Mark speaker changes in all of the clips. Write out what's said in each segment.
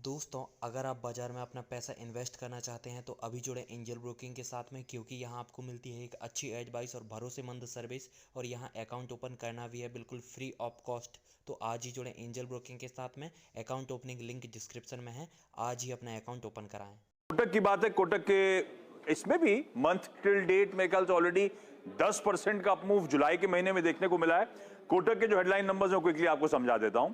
Speaker 1: दोस्तों, अगर आप बाज़ार में अपना पैसा इन्वेस्ट करना चाहते हैं तो अभी जुड़े एंजल ब्रोकिंग के साथ में, क्योंकि यहाँ आपको मिलती है एक अच्छी एडवाइस और भरोसेमंद सर्विस, और यहाँ अकाउंट ओपन करना भी है बिल्कुल फ्री ऑफ कॉस्ट। तो आज ही जुड़े एंजल ब्रोकिंग के साथ में। अकाउंट ओपनिंग लिंक डिस्क्रिप्शन में है। आज ही अपना अकाउंट ओपन कराएं।
Speaker 2: कोटक की बात है। कोटक के इसमें भी मंथ टिल डेट मेरे ख्याल से ऑलरेडी 10% का अपमूव जुलाई के महीने में देखने को मिला है। कोटक के जो हेडलाइन नंबर्स हैं क्विकली आपको समझा देता हूं।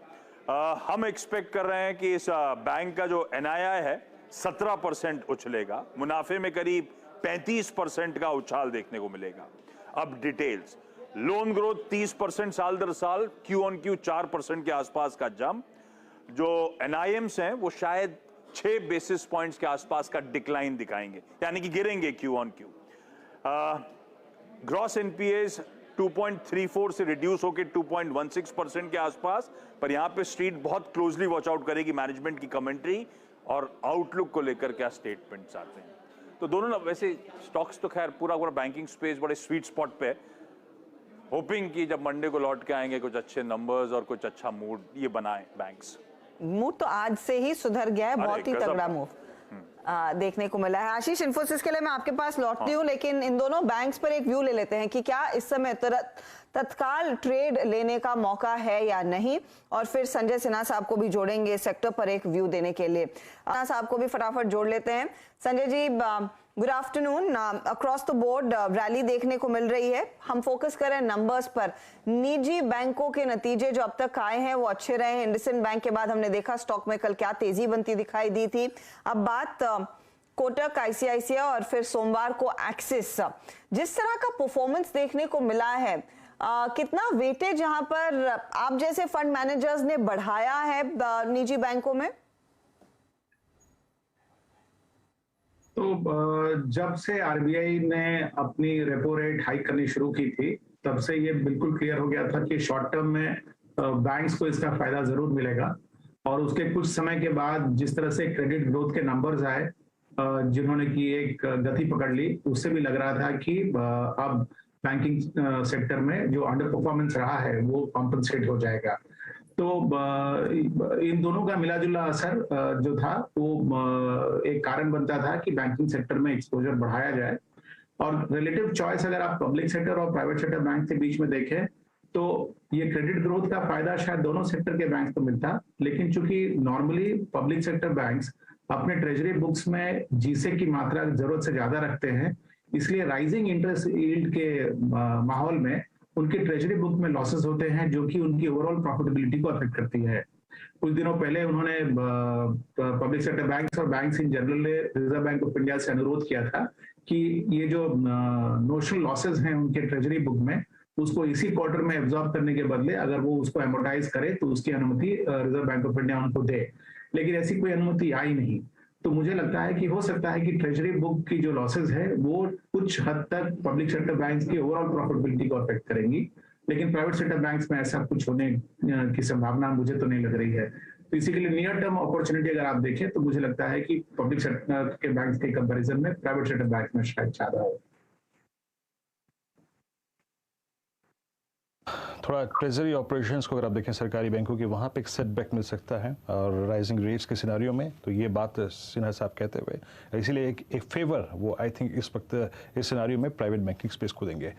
Speaker 2: हम एक्सपेक्ट कर रहे हैं कि इस बैंक का जो NII है 17% उछलेगा, मुनाफे में करीब 35% का उछाल देखने को मिलेगा। अब डिटेल्स, लोन ग्रोथ 30% साल दर साल, Q-on-Q 4% के आसपास का जंप। जो NIMs हैं वो शायद 6 बेसिस पॉइंट्स के आसपास का डिक्लाइन दिखाएंगे, यानी कि गिरेंगे Q-on-Q। ग्रॉस NPAs 2.34 से रिड्यूस होकर 2.16% के आसपास, पर यहां पे स्ट्रीट बहुत क्लोजली वॉच आउट करेगी मैनेजमेंट की कमेंट्री और आउटलुक को लेकर क्या स्टेटमेंट्स आते हैं। तो दोनों ना, वैसे स्टॉक्स तो खैर पूरा बैंकिंग स्पेस बड़े स्वीट स्पॉट पे है। होपिंग कि जब मंडे को लौट के आएंगे कुछ अच्छे नंबर्स और कुछ अच्छा मूड ये बनाए बैंक्स।
Speaker 3: मूड तो आज से ही सुधर गया है, बहुत ही तगड़ा मूव देखने को मिला है। आशीष, इन्फोसिस के लिए मैं आपके पास लौटती हूँ, लेकिन इन दोनों बैंक्स पर एक व्यू ले लेते हैं कि क्या इस समय तत्काल ट्रेड लेने का मौका है या नहीं, और फिर संजय सिन्हा साहब को भी जोड़ेंगे सेक्टर पर एक व्यू देने के लिए। सिन्हा साहब को भी फटाफट जोड़ लेते हैं। Sanjay ji, good afternoon. Across the board rally देखने को मिल रही है। हम फोकस करें नंबर्स पर। निजी बैंकों के नतीजे जो अब तक आए हैं वो अच्छे रहे हैं। इंडसइंड बैंक के बाद हमने देखा स्टॉक में कल क्या तेजी बनती दिखाई दी थी। अब बात कोटक, ICICI और फिर सोमवार को एक्सिस, जिस तरह का परफॉर्मेंस देखने को मिला है, कितना वेटेज यहाँ पर आप जैसे फंड मैनेजर्स ने बढ़ाया है निजी बैंकों में?
Speaker 4: तो जब से RBI ने अपनी रेपो रेट हाइक करनी शुरू की थी, तब से ये बिल्कुल क्लियर हो गया था कि शॉर्ट टर्म में बैंक्स को इसका फायदा जरूर मिलेगा। और उसके कुछ समय के बाद जिस तरह से क्रेडिट ग्रोथ के नंबर्स आए, जिन्होंने की एक गति पकड़ ली, उससे भी लग रहा था कि अब बैंकिंग सेक्टर में जो अंडर परफॉर्मेंस रहा है वो कॉम्पनसेट हो जाएगा। तो इन दोनों का मिला जुला असर जो था वो एक कारण बनता था कि बैंकिंग सेक्टर में एक्सपोजर बढ़ाया जाए। और रिलेटिव चॉइस अगर आप पब्लिक सेक्टर और प्राइवेट सेक्टर बैंक के बीच में देखें तो ये क्रेडिट ग्रोथ का फायदा शायद दोनों सेक्टर के बैंक को मिलता, लेकिन चूंकि नॉर्मली पब्लिक सेक्टर बैंक्स अपने ट्रेजरी बुक्स में जीसे की मात्रा जरूरत से ज्यादा रखते हैं, इसलिए राइजिंग इंटरेस्ट यील्ड के माहौल में उनके ट्रेजरी बुक में लॉसेस होते हैं, जो कि उनकी ओवरऑल प्रॉफिटेबिलिटी को अफेक्ट करती है। कुछ दिनों पहले उन्होंने पब्लिक सेक्टर बैंक्स और बैंक्स इन जनरल ने रिजर्व बैंक ऑफ इंडिया से अनुरोध किया था कि ये जो नोशनल लॉसेस हैं उनके ट्रेजरी बुक में, उसको इसी क्वार्टर में एब्जॉर्ब करने के बदले अगर वो उसको एमोर्टाइज करे तो उसकी अनुमति रिजर्व बैंक ऑफ इंडिया उनको दे, लेकिन ऐसी कोई अनुमति आई नहीं। तो मुझे लगता है कि हो सकता है कि ट्रेजरी बुक की जो लॉसेस है वो कुछ हद तक पब्लिक सेक्टर बैंक्स की ओवरऑल प्रॉफिटेबिलिटी को अफेक्ट करेंगी, लेकिन प्राइवेट सेक्टर बैंक्स में ऐसा कुछ होने की संभावना मुझे तो नहीं लग रही है। तो इसी के लिए नियर टर्म अपॉर्चुनिटी अगर आप देखें तो मुझे लगता है कि पब्लिक सेक्टर के बैंक्स के कंपैरिजन में प्राइवेट सेक्टर बैंक में शायद ज्यादा हो।
Speaker 5: थोड़ा ट्रेजरी ऑपरेशंस को अगर आप देखें सरकारी बैंकों की, वहाँ पे एक सेटबैक मिल सकता है और राइजिंग रेट्स के सिनारियो में, तो ये बात सिन्हा साहब कहते हुए इसीलिए एक फेवर वो आई थिंक इस वक्त इस सिनारियो में प्राइवेट बैंकिंग स्पेस को देंगे।